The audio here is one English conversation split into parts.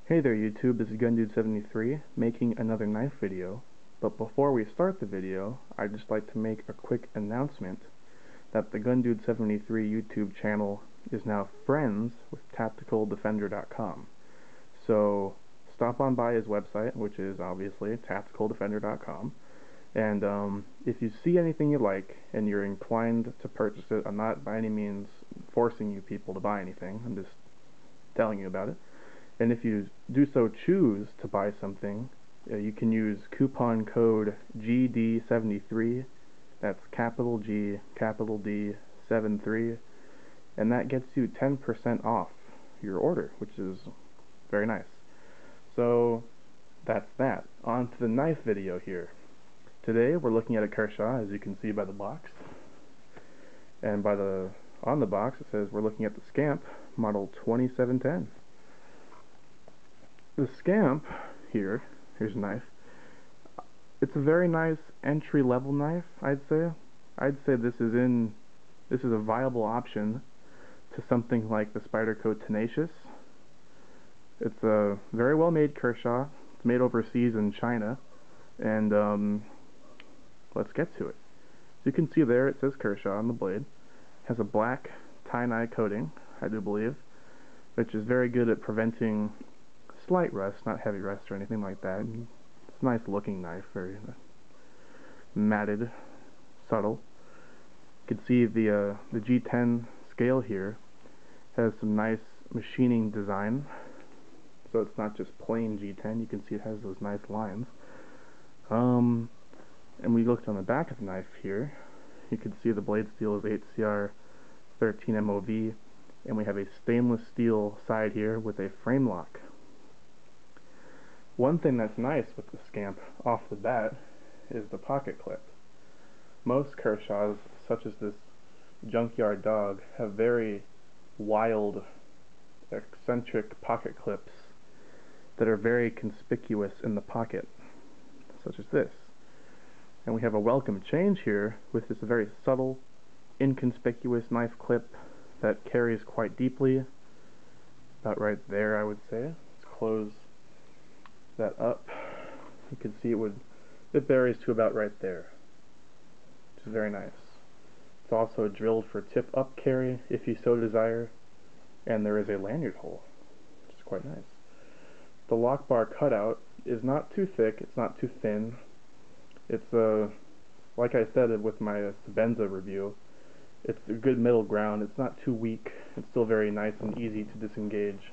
Hey there YouTube, this is GunDude73 making another knife video, but before we start the video, I'd just like to make a quick announcement that the GunDude73 YouTube channel is now friends with TacticalDefender.com. So stop on by his website, which is obviously TacticalDefender.com, and if you see anything you like and you're inclined to purchase it, I'm not by any means forcing you people to buy anything, I'm just telling you about it. And if you do so choose to buy something, you can use coupon code GD73, that's capital G, capital D, 73, and that gets you 10% off your order, which is very nice. So that's that. On to the knife video here. Today we're looking at a Kershaw, as you can see by the box. And on the box it says we're looking at the Scamp model 2710. The Scamp here's a knife. It's a very nice entry-level knife, I'd say. I'd say this is a viable option to something like the Spyderco Tenacious. It's a very well-made Kershaw. It's made overseas in China, and let's get to it. As you can see there, it says Kershaw on the blade. It has a black tie-nye coating, I do believe, which is very good at preventing slight rust, not heavy rust or anything like that. It's a nice looking knife, very matted, subtle. You can see the G10 scale here has some nice machining design, so it's not just plain G10. You can see it has those nice lines. And we looked on the back of the knife here. You can see the blade steel is 8CR 13 MOV, and we have a stainless steel side here with a frame lock. One thing that's nice with the Scamp off the bat is the pocket clip. Most Kershaws, such as this Junkyard Dog, have very wild, eccentric pocket clips that are very conspicuous in the pocket, such as this. And we have a welcome change here with this very subtle, inconspicuous knife clip that carries quite deeply, about right there I would say. Let's close that up. You can see it varies to about right there, which is very nice. It's also drilled for tip up carry if you so desire, and there is a lanyard hole, which is quite nice. The lock bar cutout is not too thick, it's not too thin. It's like I said with my Sebenza review, it's a good middle ground. It's not too weak, it's still very nice and easy to disengage,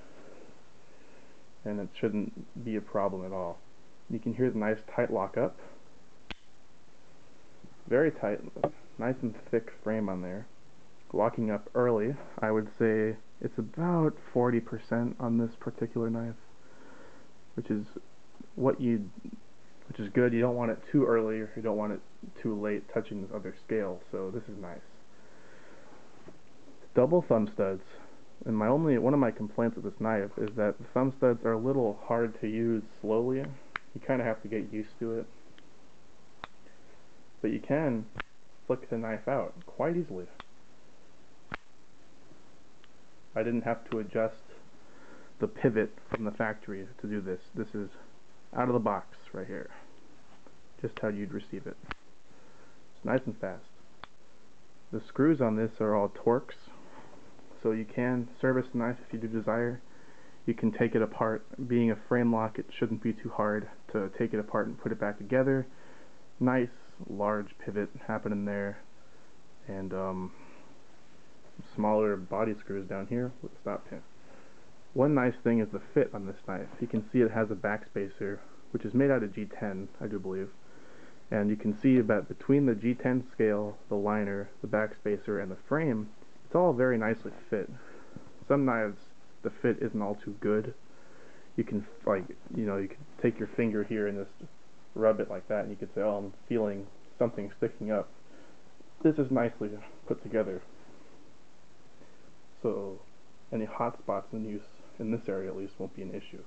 and it shouldn't be a problem at all. You can hear the nice tight lockup. Very tight, nice and thick frame on there. Locking up early, I would say it's about 40% on this particular knife, which is good. You don't want it too early, or you don't want it too late touching this other scale, so this is nice. Double thumb studs. And one of my complaints with this knife is that the thumb studs are a little hard to use slowly. You kind of have to get used to it. But you can flick the knife out quite easily. I didn't have to adjust the pivot from the factory to do this. This is out of the box right here. Just how you'd receive it. It's nice and fast. The screws on this are all Torx, so you can service the knife if you do desire. You can take it apart. Being a frame lock, it shouldn't be too hard to take it apart and put it back together. Nice large pivot happening there, and smaller body screws down here with a stop pin. One nice thing is the fit on this knife. You can see it has a backspacer, which is made out of G10, I do believe. And you can see that between the G10 scale, the liner, the backspacer, and the frame, it's all very nicely fit. Some knives, the fit isn't all too good. You can, you can take your finger here and just rub it like that, and you could say, oh, I'm feeling something sticking up. This is nicely put together, so any hot spots in use, in this area at least, won't be an issue.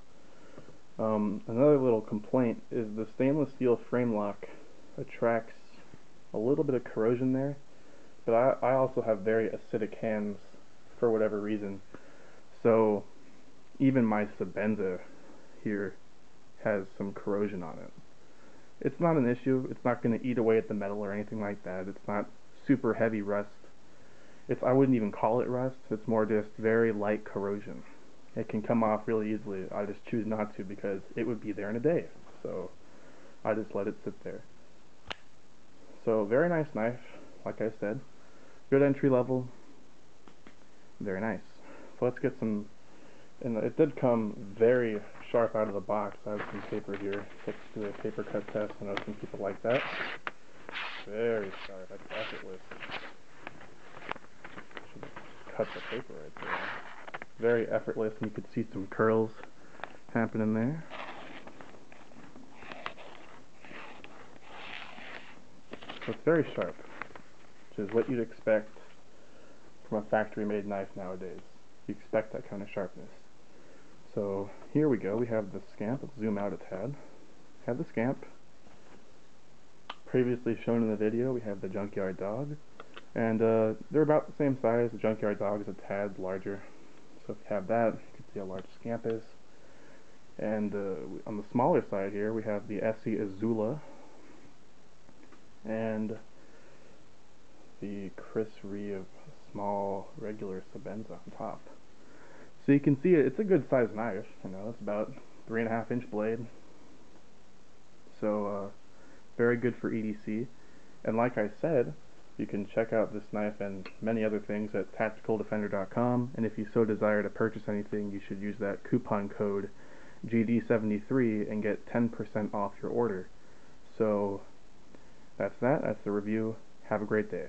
Another little complaint is the stainless steel frame lock attracts a little bit of corrosion there, but I also have very acidic hands for whatever reason, so even my Sebenza here has some corrosion on it. It's not an issue. It's not going to eat away at the metal or anything like that. It's not super heavy rust. I wouldn't even call it rust. It's more just very light corrosion. It can come off really easily. I just choose not to because it would be there in a day. So I just let it sit there. So very nice knife, like I said. Good entry level. Very nice. So let's get some, and it did come very sharp out of the box. I have some paper here. Let's do a paper cut test. I know some people like that. Very sharp. That's effortless. Should cut the paper right there. Very effortless, and you could see some curls happening there. So it's very sharp, which is what you'd expect from a factory-made knife nowadays. You expect that kind of sharpness. So here we go. We have the Scamp. Let's zoom out a tad. We have the Scamp. Previously shown in the video, we have the Junkyard Dog. And they're about the same size. The Junkyard Dog is a tad larger. So if you have that, you can see how large the Scamp is. And on the smaller side here, we have the Essie Azula and the Chris Reeve small regular Sabenza on top. So you can see it's a good sized knife. You know, it's about 3.5 inch blade. So very good for EDC. And like I said, you can check out this knife and many other things at tacticaldefender.com, and if you so desire to purchase anything, you should use that coupon code GD73 and get 10% off your order. So that's that. That's the review. Have a great day.